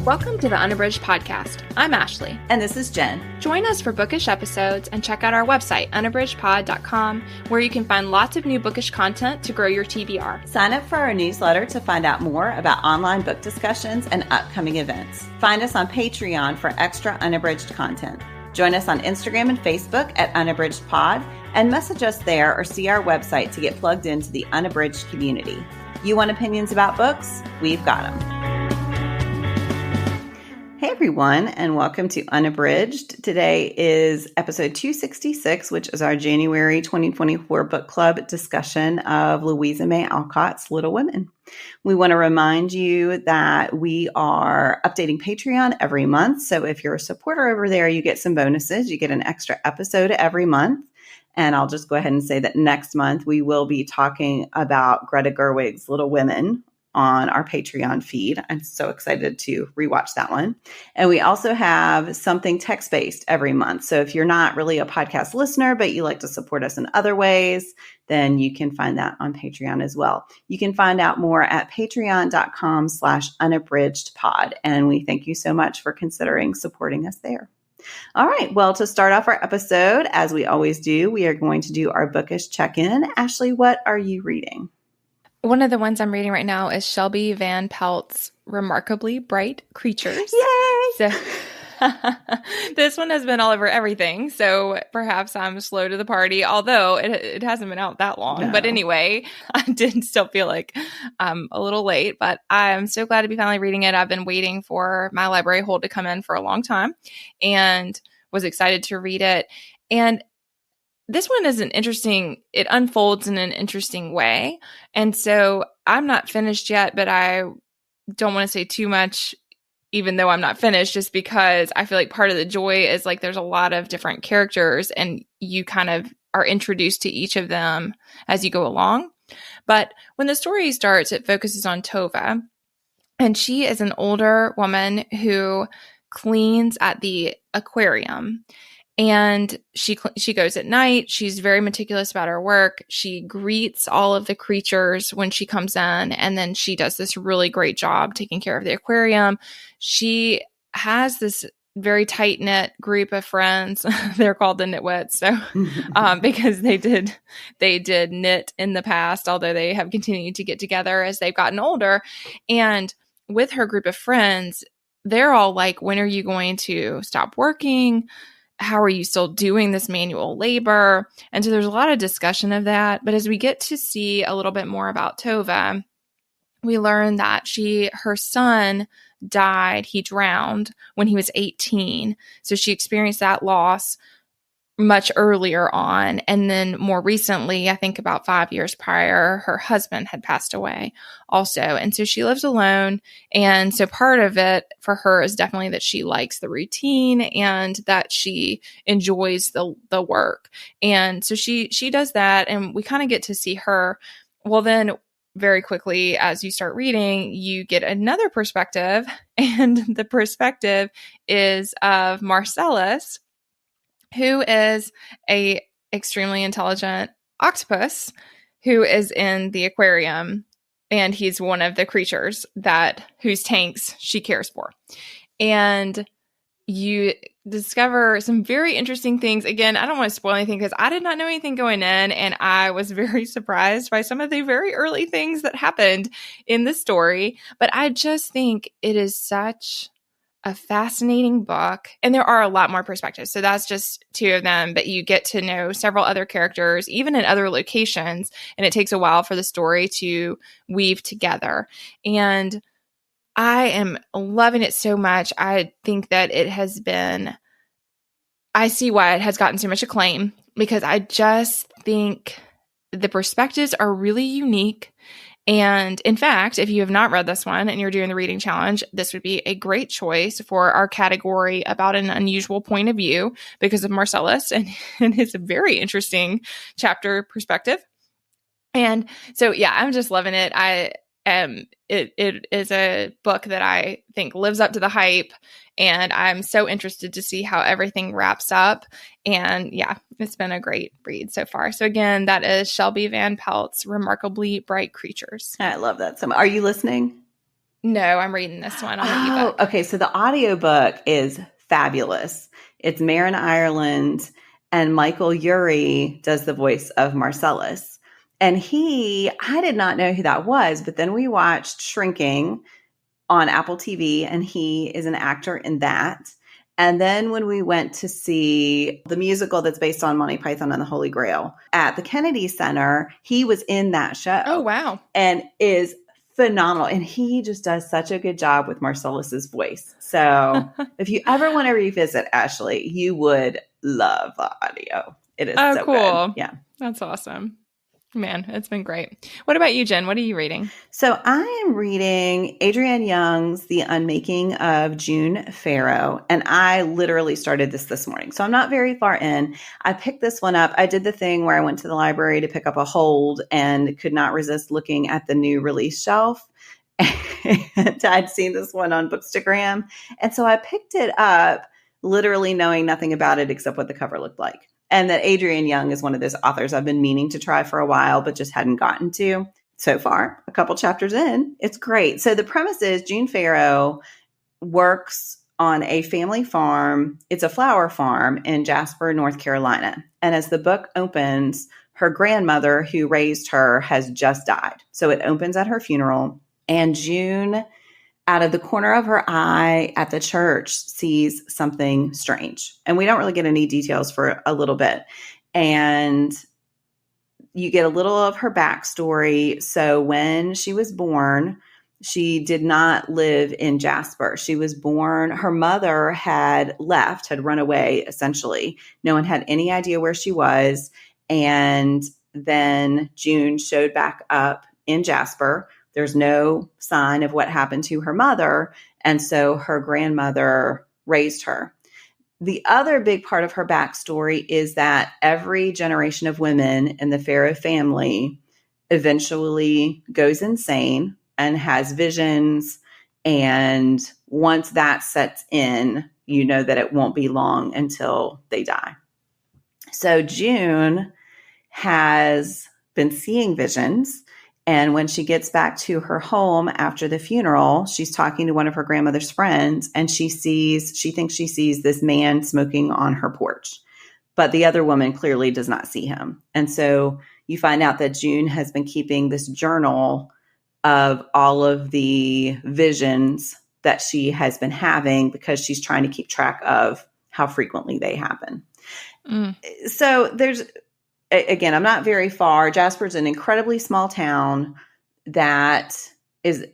Welcome to the Unabridged podcast. I'm Ashley. And this is Jen. Join us for bookish episodes and check out our website, unabridgedpod.com, where you can find lots of new bookish content to grow your TBR. Sign up for our newsletter to find out more about online book discussions and upcoming events. Find us on Patreon for extra unabridged content. Join us on Instagram and Facebook at Unabridged Pod, and message us there or see our website to get plugged into the Unabridged community. You want opinions about books? We've got them. Hey everyone, and welcome to Unabridged. Today is episode 266, which is our January 2024 book club discussion of Louisa May Alcott's Little Women. We want to remind you that we are updating Patreon every month. So if you're a supporter over there, you get some bonuses. You get an extra episode every month. And I'll just go ahead and say that next month we will be talking about Greta Gerwig's Little Women on our Patreon feed. I'm so excited to rewatch that one. And we also have something text-based every month. So if you're not really a podcast listener, but you like to support us in other ways, then you can find that on Patreon as well. You can find out more at patreon.com/unabridgedpod. And we thank you so much for considering supporting us there. All right. Well, to start off our episode, as we always do, we are going to do our bookish check-in. Ashley, what are you reading? One of the ones I'm reading right now is Shelby Van Pelt's Remarkably Bright Creatures. Yay! So this one has been all over everything, so perhaps I'm slow to the party, although it hasn't been out that long. No. But anyway, I did still feel like I'm a little late, but I'm so glad to be finally reading it. I've been waiting for my library hold to come in for a long time and was excited to read it. And this one is it unfolds in an interesting way. And so I'm not finished yet, but I don't want to say too much, even though I'm not finished, just because I feel like part of the joy is like there's a lot of different characters and you kind of are introduced to each of them as you go along. But when the story starts, it focuses on Tova. And she is an older woman who cleans at the aquarium. And she goes at night. She's very meticulous about her work. She greets all of the creatures when she comes in, and then she does this really great job taking care of the aquarium. She has this very tight-knit group of friends. They're called the Knitwits, so because they did knit in the past, although they have continued to get together as they've gotten older. And with her group of friends, they're all like, when are you going to stop working? How are you still doing this manual labor? And so there's a lot of discussion of that. But as we get to see a little bit more about Tova, we learn that her son died. He drowned when he was 18. So she experienced that loss much earlier on. And then more recently, I think about 5 years prior, her husband had passed away also. And so she lives alone. And so part of it for her is definitely that she likes the routine and that she enjoys the work. And so she does that. And we kind of get to see her. Well, then very quickly, as you start reading, you get another perspective. And the perspective is of Marcellus, who is a extremely intelligent octopus who is in the aquarium, and he's one of the creatures whose tanks she cares for. And you discover some very interesting things. Again, I don't want to spoil anything because I did not know anything going in, and I was very surprised by some of the very early things that happened in the story. But I just think it is such a fascinating book, and there are a lot more perspectives. So that's just two of them, but you get to know several other characters, even in other locations, and it takes a while for the story to weave together. And I am loving it so much. I think that I see why it has gotten so much acclaim, because I just think the perspectives are really unique. And in fact, if you have not read this one and you're doing the reading challenge, this would be a great choice for our category about an unusual point of view because of Marcellus and his very interesting chapter perspective. And so, yeah, I'm just loving it. It is a book that I think lives up to the hype, and I'm so interested to see how everything wraps up. And yeah, it's been a great read so far. So again, that is Shelby Van Pelt's Remarkably Bright Creatures. I love that. So, are you listening? No, I'm reading this one on the ebook. Okay. So the audiobook is fabulous. It's Marin Ireland, and Michael Urie does the voice of Marcellus. And I did not know who that was, but then we watched Shrinking on Apple TV, and he is an actor in that. And then when we went to see the musical that's based on Monty Python and the Holy Grail at the Kennedy Center, he was in that show. Oh, wow. And is phenomenal. And he just does such a good job with Marcellus's voice. So if you ever want to revisit Ashley, you would love the audio. It is so cool. good. Yeah. That's awesome. Man, it's been great. What about you, Jen? What are you reading? So I am reading Adrienne Young's The Unmaking of June Farrow, and I literally started this morning. So I'm not very far in. I picked this one up. I did the thing where I went to the library to pick up a hold and could not resist looking at the new release shelf. And I'd seen this one on Bookstagram. And so I picked it up, literally knowing nothing about it except what the cover looked like. And that Adrienne Young is one of those authors I've been meaning to try for a while, but just hadn't gotten to. So far, a couple chapters in, it's great. So the premise is June Farrow works on a family farm. It's a flower farm in Jasper, North Carolina. And as the book opens, her grandmother who raised her has just died. So it opens at her funeral, and June, out of the corner of her eye at the church, sees something strange. And we don't really get any details for a little bit. And you get a little of her backstory. So when she was born, she did not live in Jasper. She was born, her mother had left, had run away, essentially. No one had any idea where she was. And then June showed back up in Jasper. There's no sign of what happened to her mother. And so her grandmother raised her. The other big part of her backstory is that every generation of women in the Farrow family eventually goes insane and has visions. And once that sets in, you know that it won't be long until they die. So June has been seeing visions. And when she gets back to her home after the funeral, she's talking to one of her grandmother's friends, and she thinks she sees this man smoking on her porch. But the other woman clearly does not see him. And so you find out that June has been keeping this journal of all of the visions that she has been having because she's trying to keep track of how frequently they happen. So again, I'm not very far. Jasper's an incredibly small town that is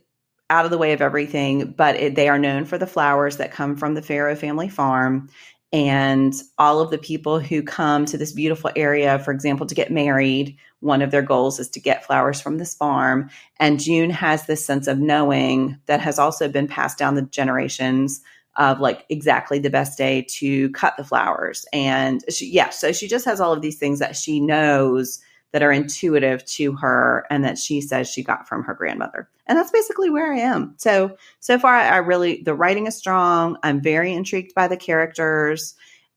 out of the way of everything, but they are known for the flowers that come from the Farrow family farm. And all of the people who come to this beautiful area, for example, to get married, one of their goals is to get flowers from this farm. And June has this sense of knowing that has also been passed down the generations of like exactly the best day to cut the flowers. And so she just has all of these things that she knows that are intuitive to her and that she says she got from her grandmother. And that's basically where I am. So far, the writing is strong. I'm very intrigued by the characters.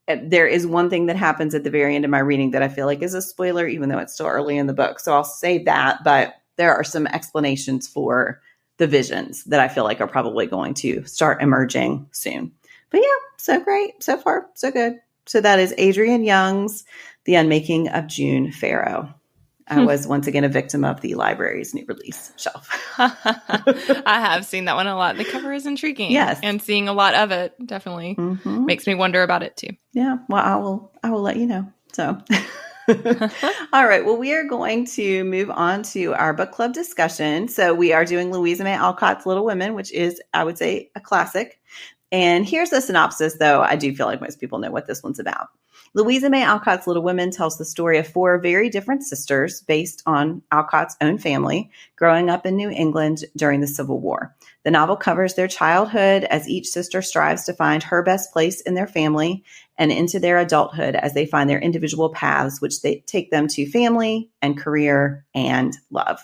There is one thing that happens at the very end of my reading that I feel like is a spoiler, even though it's still early in the book. So I'll save that. But there are some explanations for the visions that I feel like are probably going to start emerging soon. But yeah, so great. So far, so good. So that is Adrienne Young's The Unmaking of June Farrow. I was once again a victim of the library's new release shelf. I have seen that one a lot. The cover is intriguing. Yes. And seeing a lot of it definitely makes me wonder about it too. Yeah. Well, I will let you know. So all right. Well, we are going to move on to our book club discussion. So we are doing Louisa May Alcott's Little Women, which is, I would say, a classic. And here's the synopsis, though. I do feel like most people know what this one's about. Louisa May Alcott's Little Women tells the story of four very different sisters based on Alcott's own family growing up in New England during the Civil War. The novel covers their childhood as each sister strives to find her best place in their family and into their adulthood as they find their individual paths, which they take them to family and career and love.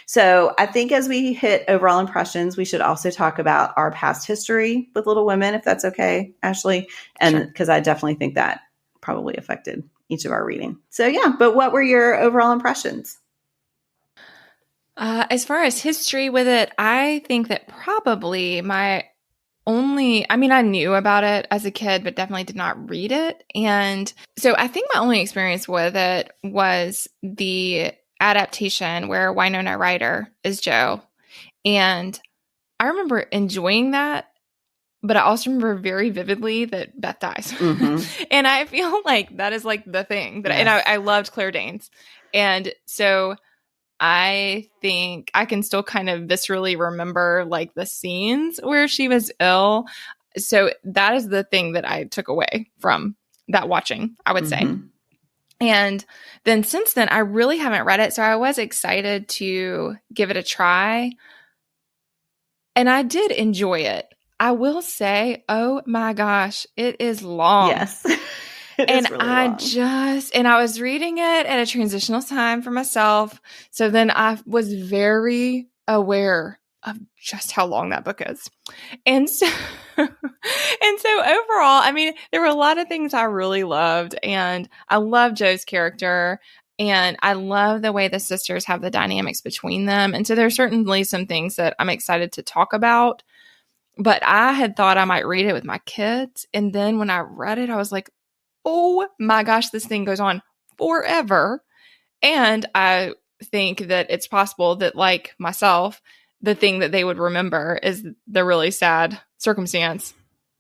So I think as we hit overall impressions, we should also talk about our past history with Little Women, if that's okay, Ashley. And because I definitely think that probably affected each of our reading. So yeah, but what were your overall impressions? As far as history with it, I think that probably I knew about it as a kid, but definitely did not read it. And so I think my only experience with it was the adaptation where Winona Ryder is Jo. And I remember enjoying that, but I also remember very vividly that Beth dies. Mm-hmm. And I feel like that is like the thing that, Yes. and I loved Claire Danes. And so I think I can still kind of viscerally remember like the scenes where she was ill. So that is the thing that I took away from that watching, I would say. And then since then, I really haven't read it. So I was excited to give it a try. And I did enjoy it. I will say, oh my gosh, it is long. Yes. It and is really I long. And I was reading it at a transitional time for myself. So then I was very aware of just how long that book is. And so, and so overall, I mean, there were a lot of things I really loved, and I love Jo's character, and I love the way the sisters have the dynamics between them. And so there's certainly some things that I'm excited to talk about, but I had thought I might read it with my kids. And then when I read it, I was like, oh my gosh, this thing goes on forever. And I think that it's possible that, like myself, the thing that they would remember is the really sad circumstance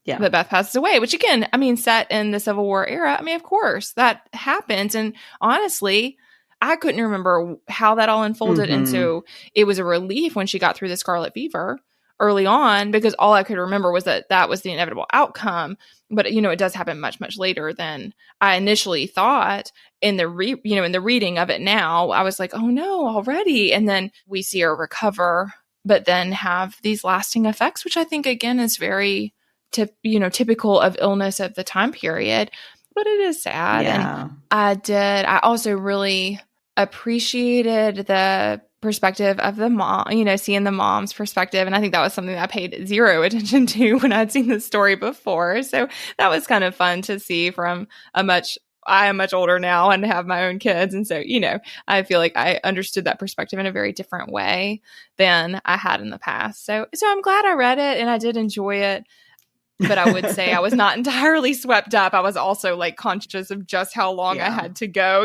that Beth passes away, which again, I mean, set in the Civil War era. I mean, of course that happens. And honestly, I couldn't remember how that all unfolded. And so it was a relief when she got through the scarlet fever early on, because all I could remember was that that was the inevitable outcome. But, you know, it does happen much, much later than I initially thought. In the in the reading of it now, I was like, oh no, already. And then we see her recover, but then have these lasting effects, which I think again is very typical of illness of the time period. But it is sad. Yeah. And I also really appreciated the perspective of the mom, seeing the mom's perspective. And I think that was something that I paid zero attention to when I'd seen the story before. So that was kind of fun to see from I am much older now and have my own kids. And so, I feel like I understood that perspective in a very different way than I had in the past. So I'm glad I read it and I did enjoy it. But I would say I was not entirely swept up. I was also like conscious of just how long I had to go,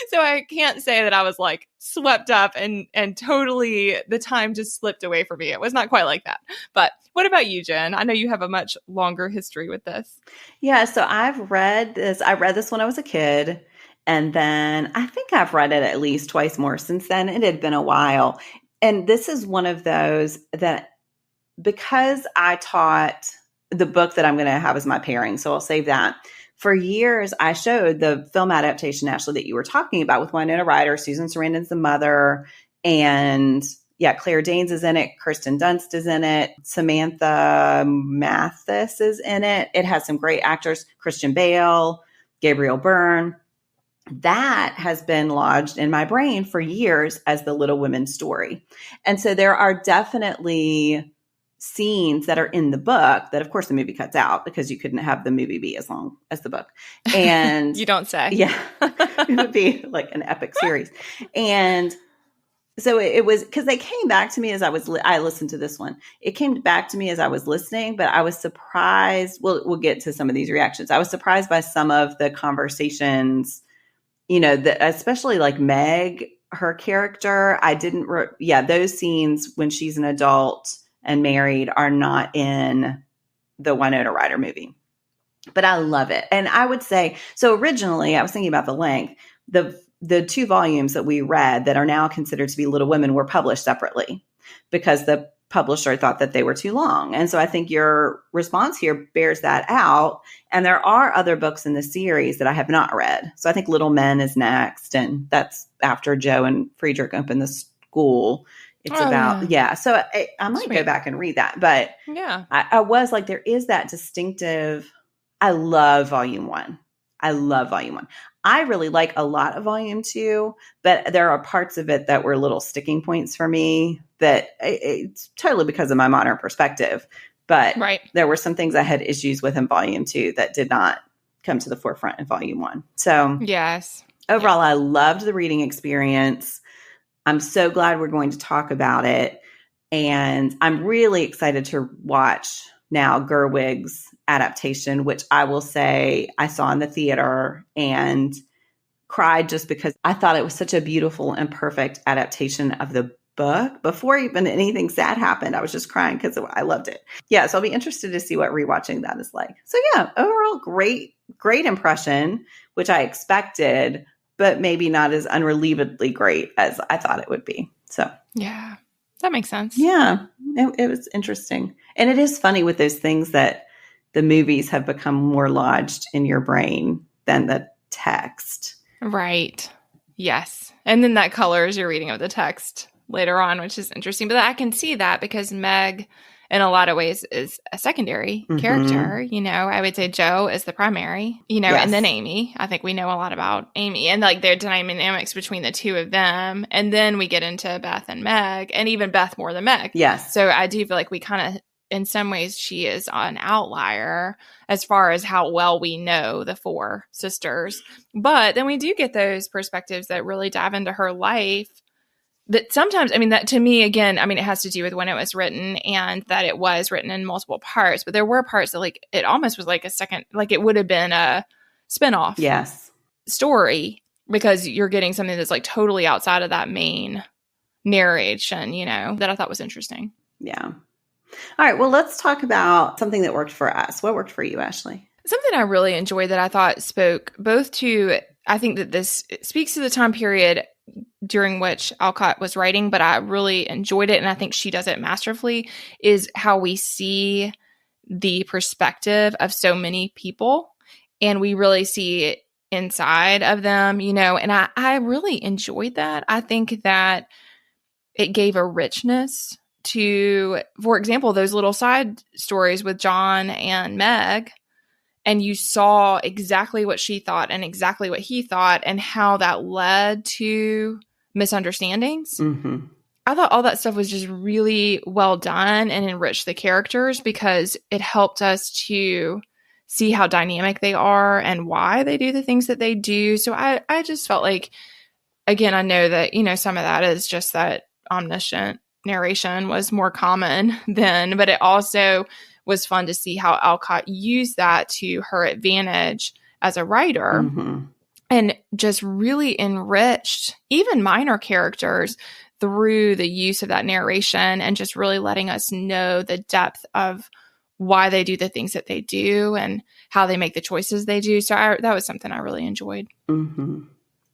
So I can't say that I was like swept up and totally the time just slipped away from me. It was not quite like that. But what about you, Jen? I know you have a much longer history with this. Yeah, so I've read this. I read this when I was a kid. And then I think I've read it at least twice more since then. It had been a while. And this is one of those that, because I taught the book that I'm going to have as my pairing, so I'll save that. For years, I showed the film adaptation, Ashley, that you were talking about with Winona Ryder. Susan Sarandon's the mother. And Claire Danes is in it. Kirsten Dunst is in it. Samantha Mathis is in it. It has some great actors. Christian Bale, Gabriel Byrne. That has been lodged in my brain for years as the Little Women story. And so there are definitely scenes that are in the book that, of course, the movie cuts out because you couldn't have the movie be as long as the book. And you don't say. Yeah, it would be like an epic series. And so it was, because they came back to me as I listened to this one. It came back to me as I was listening, but I was surprised. We'll get to some of these reactions. I was surprised by some of the conversations, especially like Meg, her character. I didn't, those scenes when she's an adult and married are not in the Winona Ryder movie, but I love it. And I would say, so originally I was thinking about the length, the 2 volumes that we read that are now considered to be Little Women were published separately because the publisher thought that they were too long. And so I think your response here bears that out. And there are other books in the series that I have not read. So I think Little Men is next. And that's after Jo and Friedrich open the school. It's So I might go back and read that. But I was like, there is that distinctive. I love volume 1. I really like a lot of volume 2, but there are parts of it that were little sticking points for me that it's totally because of my modern perspective. But there were some things I had issues with in volume 2 that did not come to the forefront in volume 1. So overall, I loved the reading experience. I'm so glad we're going to talk about it. And I'm really excited to watch now Gerwig's adaptation, which I will say I saw in the theater and cried just because I thought it was such a beautiful and perfect adaptation of the book. Before even anything sad happened, I was just crying because I loved it. Yeah, so I'll be interested to see what rewatching that is like. So yeah, overall, great impression, which I expected, but maybe not as unrelievedly great as I thought it would be. So yeah, that makes sense. Yeah, it was interesting. And it is funny with those things that the movies have become more lodged in your brain than the text. Right. Yes. And then that colors your reading of the text later on, which is interesting. But I can see that because Meg, in a lot of ways, is a secondary character. You know, I would say Jo is the primary, you know, and then Amy. I think we know a lot about Amy and like their dynamics between the two of them. And then we get into Beth and Meg, and even Beth more than Meg. Yes. So I do feel like we kind of, in some ways, she is an outlier as far as how well we know the four sisters. But then we do get those perspectives that really dive into her life that sometimes, I mean, that to me, again, I mean, it has to do with when it was written and that it was written in multiple parts. But there were parts that like, it almost was like a second, like it would have been a spinoff story because you're getting something that's like totally outside of that main narration, you know, that I thought was interesting. Yeah. All right. Well, let's talk about something that worked for us. What worked for you, Ashley? Something I really enjoyed that I thought spoke both to, I think that this speaks to the time period during which Alcott was writing, but I really enjoyed it, and I think she does it masterfully, is how we see the perspective of so many people, and we really see it inside of them, you know, and I really enjoyed that. I think that it gave a richness to, for example, those little side stories with John and Meg, and you saw exactly what she thought and exactly what he thought and how that led to misunderstandings. I thought all that stuff was just really well done and enriched the characters because it helped us to see how dynamic they are and why they do the things that they do. So I just felt like, again, I know that, you know, some of that is just that omniscient narration was more common then, but it also was fun to see how Alcott used that to her advantage as a writer and just really enriched even minor characters through the use of that narration and just really letting us know the depth of why they do the things that they do and how they make the choices they do. So that was something I really enjoyed.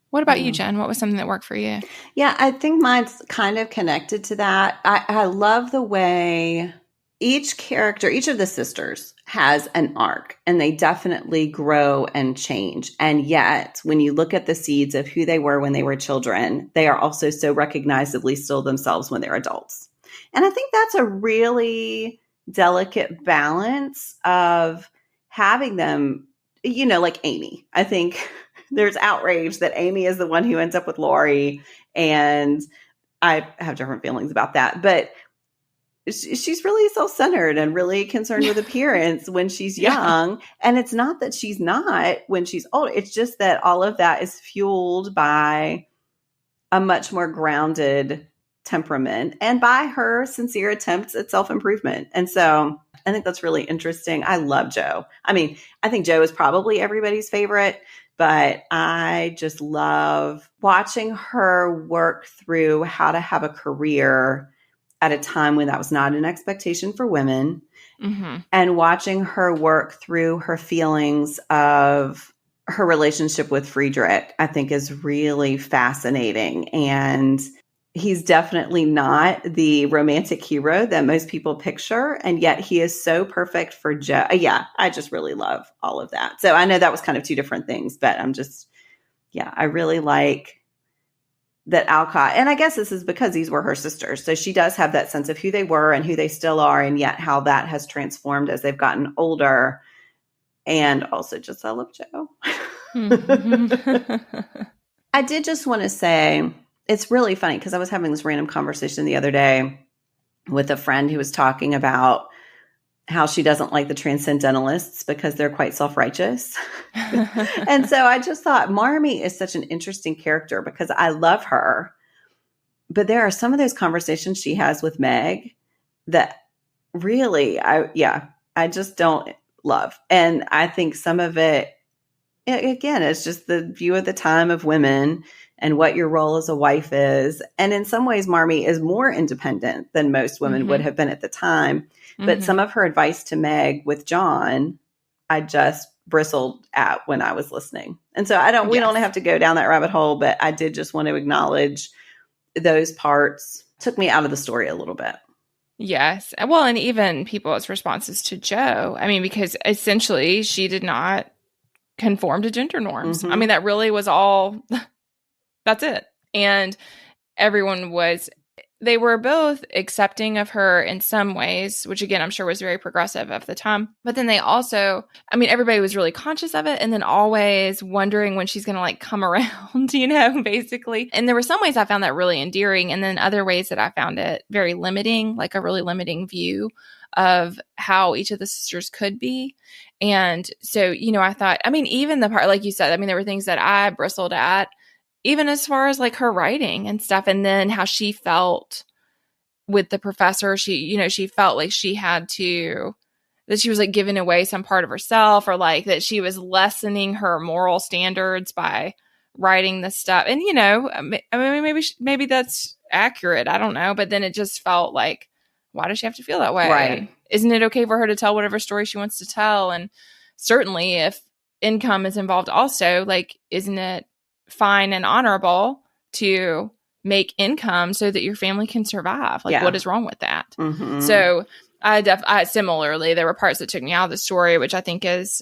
What about you, Jen? What was something that worked for you? Yeah, I think mine's kind of connected to that. I love the way each character, each of the sisters has an arc, and they definitely grow and change. And yet, when you look at the seeds of who they were when they were children, they are also so recognizably still themselves when they're adults. And I think that's a really delicate balance of having them, you know, like Amy. I think there's outrage that Amy is the one who ends up with Laurie, and I have different feelings about that. But she's really self-centered and really concerned with appearance when she's young. And it's not that she's not when she's old. It's just that all of that is fueled by a much more grounded temperament and by her sincere attempts at self-improvement. And so I think that's really interesting. I love Jo. I mean, I think Jo is probably everybody's favorite, but I just love watching her work through how to have a career at a time when that was not an expectation for women, and watching her work through her feelings of her relationship with Friedrich, I think is really fascinating. And he's definitely not the romantic hero that most people picture. And yet he is so perfect for Jo. Yeah, I just really love all of that. So I know that was kind of two different things, but I really like that Alcott, and I guess this is because these were her sisters. So she does have that sense of who they were and who they still are, and yet how that has transformed as they've gotten older. And also just, I love Jo. I did just want to say, it's really funny because I was having this random conversation the other day with a friend who was talking about how she doesn't like the transcendentalists because they're quite self-righteous. And so I just thought Marmee is such an interesting character because I love her, but there are some of those conversations she has with Meg that really, I just don't love. And I think some of it, again, it's just the view of the time of women and what your role as a wife is. And in some ways, Marmee is more independent than most women would have been at the time. But some of her advice to Meg with John, I just bristled at when I was listening. And so we don't have to go down that rabbit hole, but I did just want to acknowledge those parts. Took me out of the story a little bit. Yes. Well, and even people's responses to Jo. I mean, because essentially she did not conform to gender norms. I mean, that really was all, that's it. And everyone they were both accepting of her in some ways, which again, I'm sure was very progressive of the time. But then they also, I mean, everybody was really conscious of it and then always wondering when she's going to like come around, basically. And there were some ways I found that really endearing. And then other ways that I found it very limiting, like a really limiting view of how each of the sisters could be. And so, I thought, I mean, even the part, like you said, I mean, there were things that I bristled at, even as far as like her writing and stuff. And then how she felt with the professor, she felt like that she was like giving away some part of herself, or like that she was lessening her moral standards by writing this stuff. And, I mean, maybe that's accurate. I don't know. But then it just felt like, why does she have to feel that way? Right. And isn't it okay for her to tell whatever story she wants to tell? And certainly if income is involved also, like, isn't it fine and honorable to make income so that your family can survive? Like, what is wrong with that? So I similarly, there were parts that took me out of the story, which I think is,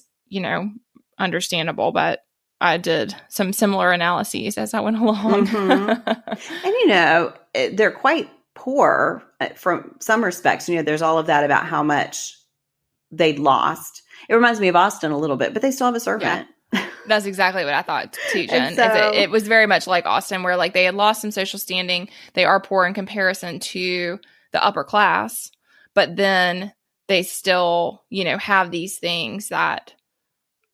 understandable, but I did some similar analyses as I went along. And, they're quite poor from some respects. There's all of that about how much they'd lost. It reminds me of Austin a little bit, but they still have a servant. Yeah. That's exactly what I thought too, Jen. It was very much like Austin, where like they had lost some social standing. They are poor in comparison to the upper class, but then they still, have these things that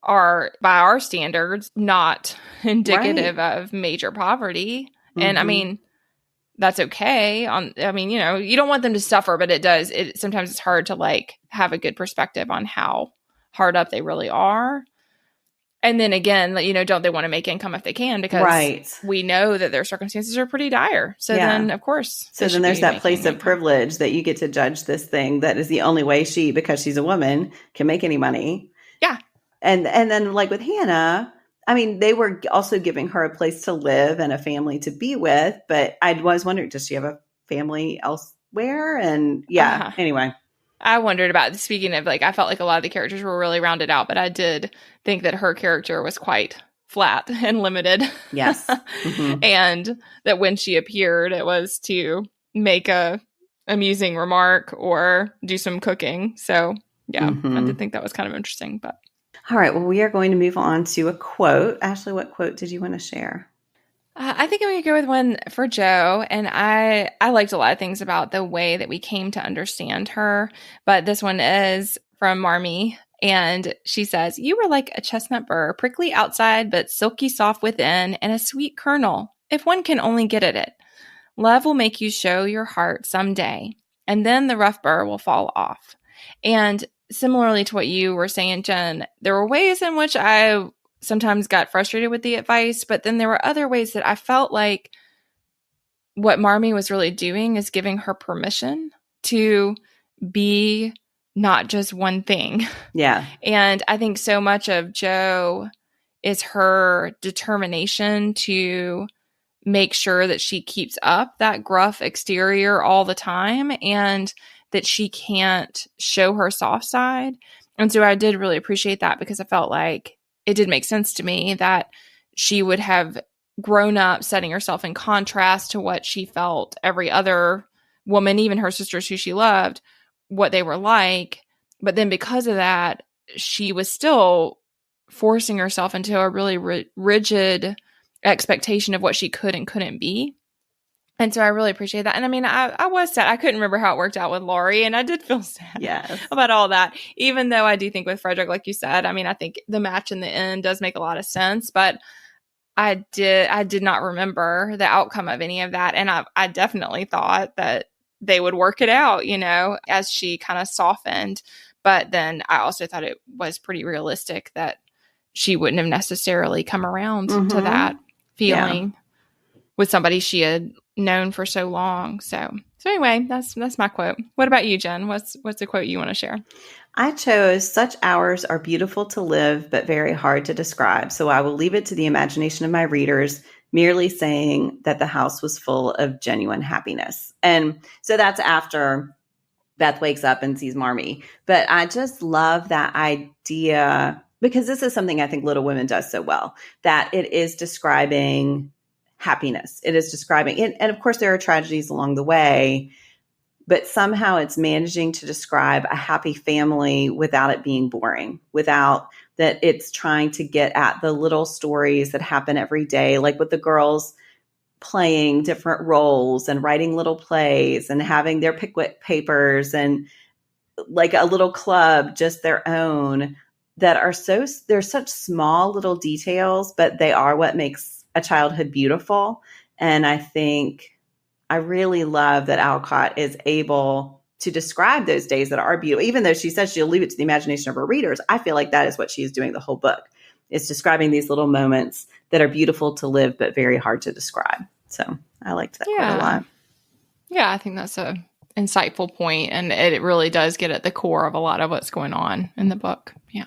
are, by our standards, not indicative of major poverty. And I mean, that's okay. You don't want them to suffer, but sometimes it's hard to like have a good perspective on how hard up they really are. And then again, don't they want to make income if they can? Because we know that their circumstances are pretty dire. So then, of course. So then there's that place of privilege that you get to judge this thing that is the only way because she's a woman, can make any money. Yeah. And then like with Hena, I mean, they were also giving her a place to live and a family to be with. But I was wondering, does she have a family elsewhere? And anyway. I wondered about, speaking of, like, I felt like a lot of the characters were really rounded out, but I did think that her character was quite flat and limited. Yes. And that when she appeared, it was to make a amusing remark or do some cooking. So, I did think that was kind of interesting. But all right. Well, we are going to move on to a quote. Ashley, what quote did you want to share? I think I'm going to go with one for Jo, and I liked a lot of things about the way that we came to understand her, but this one is from Marmee, and she says, "You were like a chestnut burr, prickly outside, but silky soft within, and a sweet kernel, if one can only get at it. Love will make you show your heart someday, and then the rough burr will fall off." And similarly to what you were saying, Jen, there were ways in which I sometimes got frustrated with the advice, but then there were other ways that I felt like what Marmee was really doing is giving her permission to be not just one thing. Yeah. And I think so much of Jo is her determination to make sure that she keeps up that gruff exterior all the time and that she can't show her soft side. And so I did really appreciate that, because I felt like it did make sense to me that she would have grown up setting herself in contrast to what she felt every other woman, even her sisters who she loved, what they were like. But then because of that, she was still forcing herself into a really rigid expectation of what she could and couldn't be. And so I really appreciate that. And I mean, I was sad. I couldn't remember how it worked out with Laurie, and I did feel sad about all that, even though I do think with Frederick, like you said, I mean, I think the match in the end does make a lot of sense, but I did not remember the outcome of any of that. And I definitely thought that they would work it out, as she kind of softened. But then I also thought it was pretty realistic that she wouldn't have necessarily come around to that feeling with somebody she had known for so long. So anyway, that's my quote. What about you, Jen? What's the quote you want to share? I chose, "Such hours are beautiful to live, but very hard to describe. So I will leave it to the imagination of my readers, merely saying that the house was full of genuine happiness." And so that's after Beth wakes up and sees Marmee. But I just love that idea, because this is something I think Little Women does so well, that it is describing happiness. It is describing, and of course there are tragedies along the way, but somehow it's managing to describe a happy family without it being boring, without that it's trying to get at the little stories that happen every day, like with the girls playing different roles and writing little plays and having their Pickwick papers and like a little club, just their own, that are they're such small little details, but they are what makes a childhood beautiful. And I think I really love that Alcott is able to describe those days that are beautiful. Even though she says she'll leave it to the imagination of her readers, I feel like that is what she's doing the whole book. It's describing these little moments that are beautiful to live, but very hard to describe. So I liked that quite a lot. Yeah, I think that's a insightful point, and it really does get at the core of a lot of what's going on in the book. Yeah.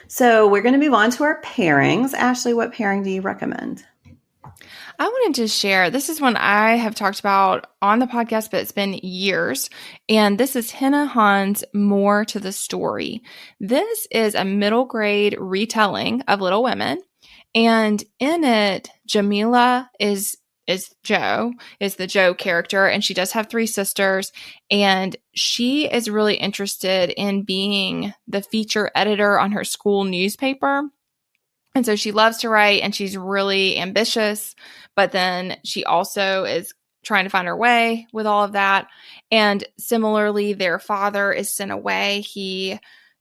So we're going to move on to our pairings. Ashley, what pairing do you recommend? I wanted to share, this is one I have talked about on the podcast, but it's been years. And this is Hena Han's More to the Story. This is a middle grade retelling of Little Women. And in it, Jamila is Jo, is the Jo character, and she does have 3 sisters, and she is really interested in being the feature editor on her school newspaper. And so she loves to write, and she's really ambitious, but then she also is trying to find her way with all of that. And similarly, their father is sent away.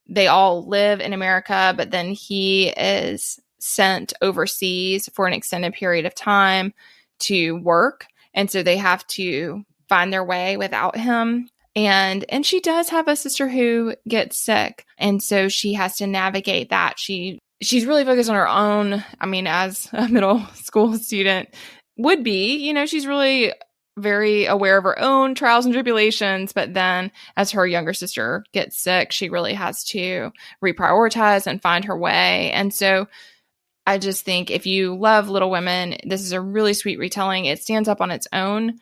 They all live in America, but then he is sent overseas for an extended period of time to work. And so they have to find their way without him. And she does have a sister who gets sick. And so she has to navigate that. She's really focused on her own. I mean, as a middle school student would be, she's really very aware of her own trials and tribulations. But then as her younger sister gets sick, she really has to reprioritize and find her way. And so I just think if you love Little Women, this is a really sweet retelling. It stands up on its own.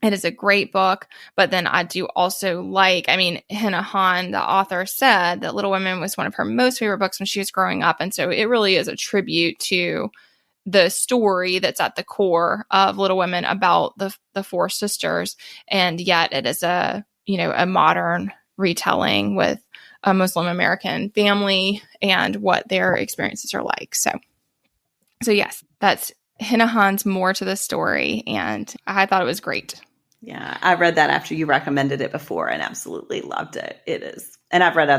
It is a great book, but then I do also Hena Han, the author, said that Little Women was one of her most favorite books when she was growing up. And so it really is a tribute to the story that's at the core of Little Women about the 4 sisters. And yet it is a modern retelling with a Muslim American family and what their experiences are like. So yes, that's Hena Han's More to the Story. And I thought it was great. Yeah, I read that after you recommended it before and absolutely loved it. It is. And I've read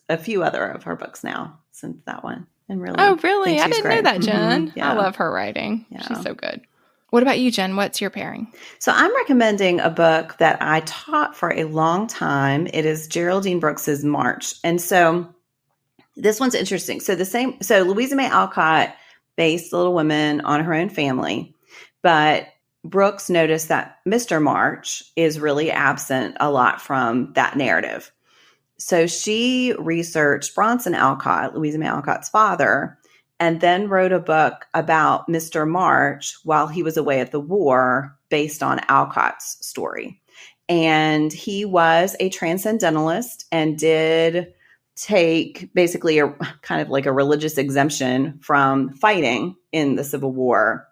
a few other of her books now since that one. And really. Oh, really? I didn't great. know that, Jen. Mm-hmm. Yeah. I love her writing. Yeah. She's so good. What about you, Jen? What's your pairing? So I'm recommending a book that I taught for a long time. It is Geraldine Brooks's March. And so this one's interesting. So Louisa May Alcott based Little Women on her own family, but Brooks noticed that Mr. March is really absent a lot from that narrative. So she researched Bronson Alcott, Louisa May Alcott's father, and then wrote a book about Mr. March while he was away at the war based on Alcott's story. And he was a transcendentalist and did take basically a kind of like a religious exemption from fighting in the Civil War.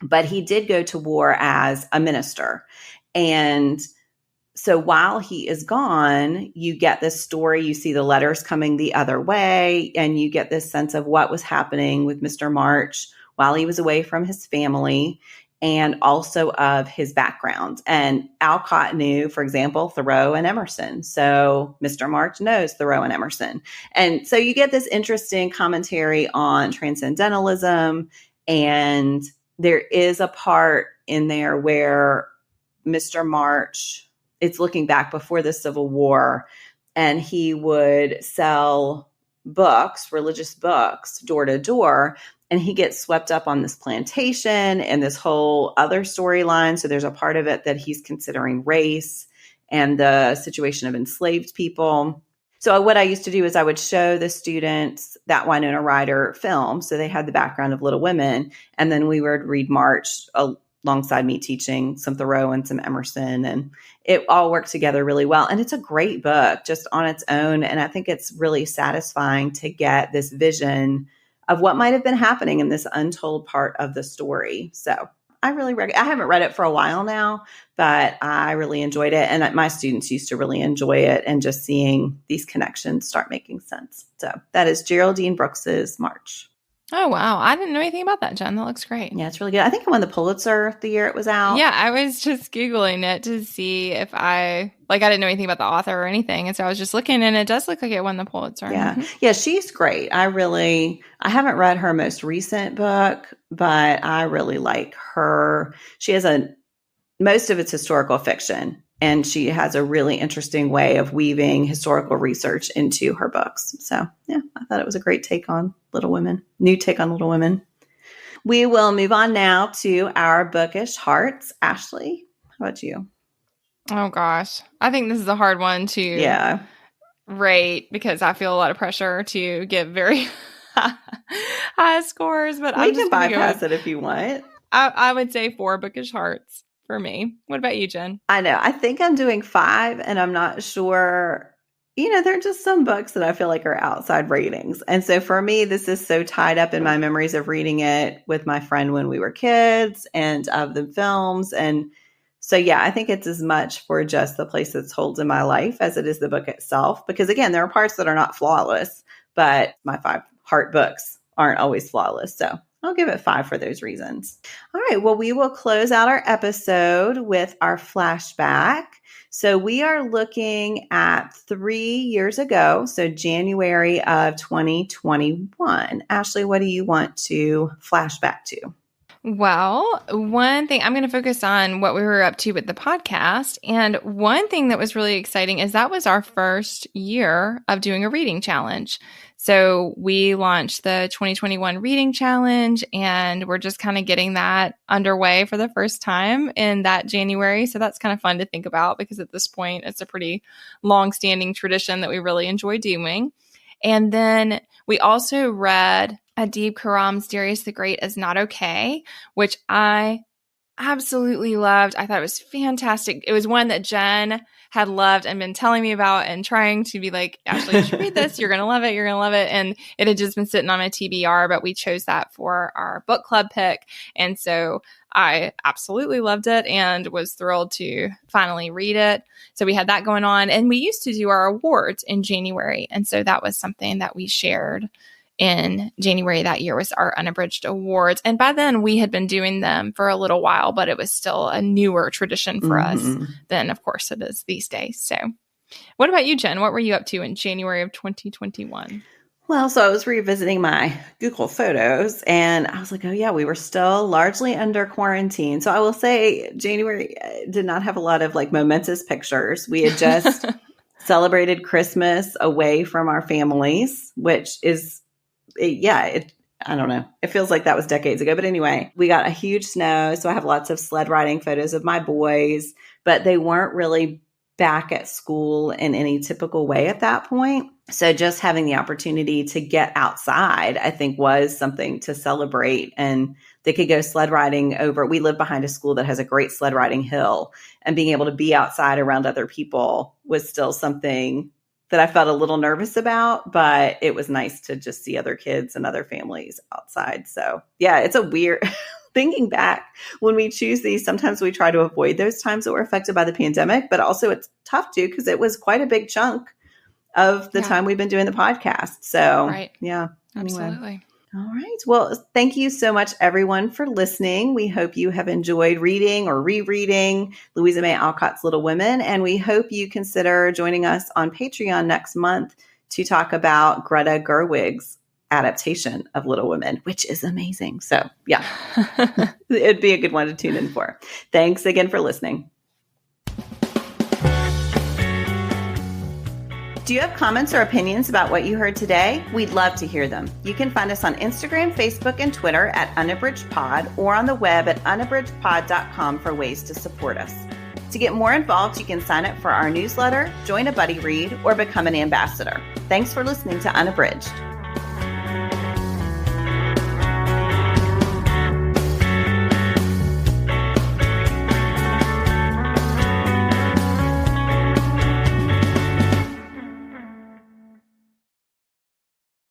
But he did go to war as a minister. And so while he is gone, you get this story, you see the letters coming the other way, and you get this sense of what was happening with Mr. March while he was away from his family and also of his background. And Alcott knew, for example, Thoreau and Emerson. So Mr. March knows Thoreau and Emerson. And so you get this interesting commentary on transcendentalism And there is a part in there where Mr. March, it's looking back before the Civil War, and he would sell books, religious books, door to door, and he gets swept up on this plantation and this whole other storyline. So there's a part of it that he's considering race and the situation of enslaved people. So what I used to do is I would show the students that Winona Ryder film. So they had the background of Little Women, and then we would read March alongside me teaching some Thoreau and some Emerson, and it all worked together really well. And it's a great book just on its own. And I think it's really satisfying to get this vision of what might have been happening in this untold part of the story. So I really I haven't read it for a while now, but I really enjoyed it. And my students used to really enjoy it, and just seeing these connections start making sense. So that is Geraldine Brooks's March. Oh, wow. I didn't know anything about that, Jen. That looks great. Yeah, it's really good. I think it won the Pulitzer the year it was out. Yeah, I was just Googling it to see if I didn't know anything about the author or anything. And so I was just looking, and it does look like it won the Pulitzer. Yeah. Yeah, she's great. I haven't read her most recent book, but I really like her. She has most of it's historical fiction, and she has a really interesting way of weaving historical research into her books. So yeah, I thought it was a great take on Little Women, new take on Little Women. We will move on now to our bookish hearts. Ashley, how about you? Oh gosh. I think this is a hard one to rate, because I feel a lot of pressure to give very high scores, but we can bypass it if you want. I would say 4 bookish hearts for me. What about you, Jen? I know. I think I'm doing 5, and I'm not sure. There are just some books that I feel like are outside ratings. And so for me, this is so tied up in my memories of reading it with my friend when we were kids, and of the films. And so, yeah, I think it's as much for just the place it's holds in my life as it is the book itself. Because again, there are parts that are not flawless, but my 5 heart books aren't always flawless. So I'll give it 5 for those reasons. All right. Well, we will close out our episode with our flashback. So we are looking at 3 years ago, so January of 2021. Ashley, what do you want to flash back to? Well, one thing, I'm going to focus on what we were up to with the podcast. And one thing that was really exciting is that was our first year of doing a reading challenge. So we launched the 2021 reading challenge, and we're just kind of getting that underway for the first time in that January. So that's kind of fun to think about, because at this point, it's a pretty long-standing tradition that we really enjoy doing. And then we also read Adib Khorram's Darius the Great is Not Okay, which I absolutely loved. I thought it was fantastic. It was one that Jen had loved and been telling me about, and trying to be like, Ashley, you should read this. You're going to love it. You're going to love it. And it had just been sitting on my TBR, but we chose that for our book club pick. And so I absolutely loved it and was thrilled to finally read it. So we had that going on, and we used to do our awards in January. And so that was something that we shared in January that year, was our Unabridged Awards. And by then we had been doing them for a little while, but it was still a newer tradition for us than, of course, it is these days. So what about you, Jen? What were you up to in January of 2021? Well, so I was revisiting my Google Photos, and I was like, oh yeah, we were still largely under quarantine. So I will say January did not have a lot of like momentous pictures. We had just celebrated Christmas away from our families, which is I don't know. It feels like that was decades ago. But anyway, we got a huge snow. So I have lots of sled riding photos of my boys, but they weren't really back at school in any typical way at that point. So just having the opportunity to get outside, I think, was something to celebrate. And they could go sled riding we live behind a school that has a great sled riding hill, and being able to be outside around other people was still something that I felt a little nervous about, but it was nice to just see other kids and other families outside. So yeah, it's a weird thinking back when we choose these. Sometimes we try to avoid those times that were affected by the pandemic, but also it's tough to, because it was quite a big chunk of the time we've been doing the podcast. So yeah, anyway. Absolutely. All right. Well, thank you so much, everyone, for listening. We hope you have enjoyed reading or rereading Louisa May Alcott's Little Women, and we hope you consider joining us on Patreon next month to talk about Greta Gerwig's adaptation of Little Women, which is amazing. So yeah, it'd be a good one to tune in for. Thanks again for listening. Do you have comments or opinions about what you heard today? We'd love to hear them. You can find us on Instagram, Facebook, and Twitter at UnabridgedPod or on the web at unabridgedpod.com for ways to support us. To get more involved, you can sign up for our newsletter, join a buddy read, or become an ambassador. Thanks for listening to Unabridged.